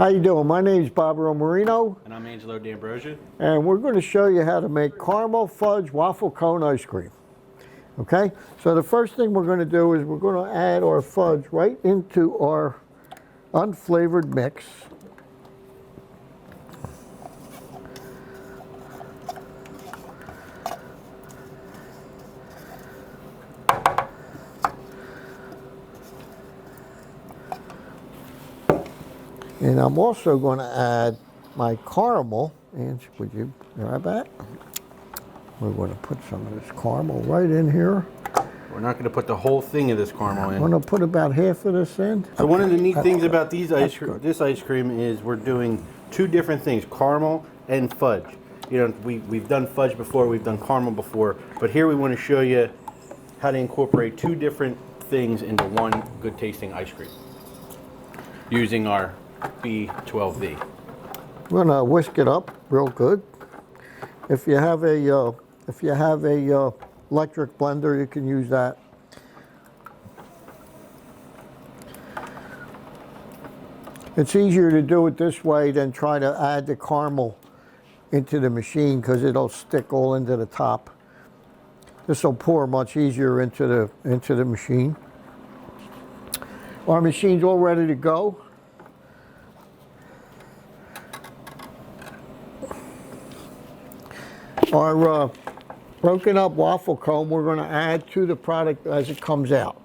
How you doing? My name is Bob Romarino. And I'm Angelo D'Ambrosio. And we're going to show you how to make caramel fudge waffle cone ice cream. Okay, so the first thing we're going to do is we're going to add our fudge right into our unflavored mix. And I'm also going to add my caramel. And would you grab that? We're going to put some of this caramel right in here. We're not going to put the whole thing of this caramel in. I'm going to put about half of this in. So one of the neat things about this ice cream is we're doing two different things, caramel and fudge. You know, we've done fudge before, we've done caramel before, but here we want to show you how to incorporate two different things into one good tasting ice cream using our B12V. We're going to whisk it up real good. If you have a electric blender, you can use that. It's easier to do it this way than try to add the caramel into the machine because it'll stick all into the top. This will pour much easier into the machine. Our machine's all ready to go. Our broken up waffle cone we're going to add to the product as it comes out.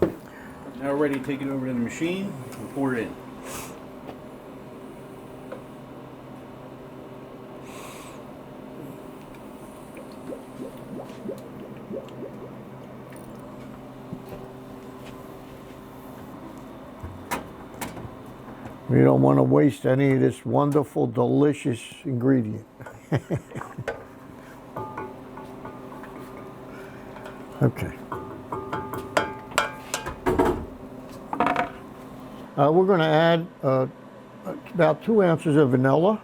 Now we're ready to take it over to the machine and pour it in. We don't want to waste any of this wonderful, delicious ingredient. Okay. We're going to add about 2 ounces of vanilla.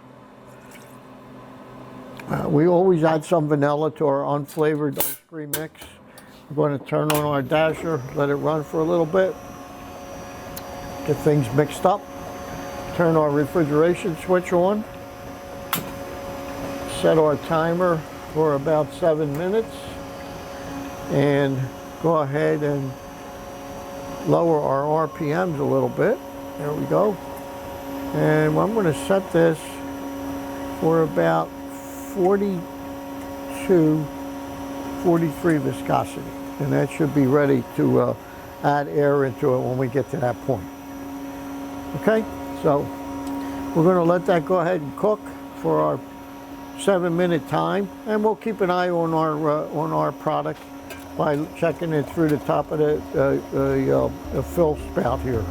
We always add some vanilla to our unflavored ice cream mix. We're going to turn on our dasher, let it run for a little bit, get things mixed up. Turn our refrigeration switch on. Set our timer for about 7 minutes. And go ahead and lower our RPMs a little bit. There we go. And I'm going to set this for about 42, 43 viscosity. And that should be ready to add air into it when we get to that point. Okay? So we're going to let that go ahead and cook for our 7-minute time, and we'll keep an eye on our product by checking it through the top of the fill spout here.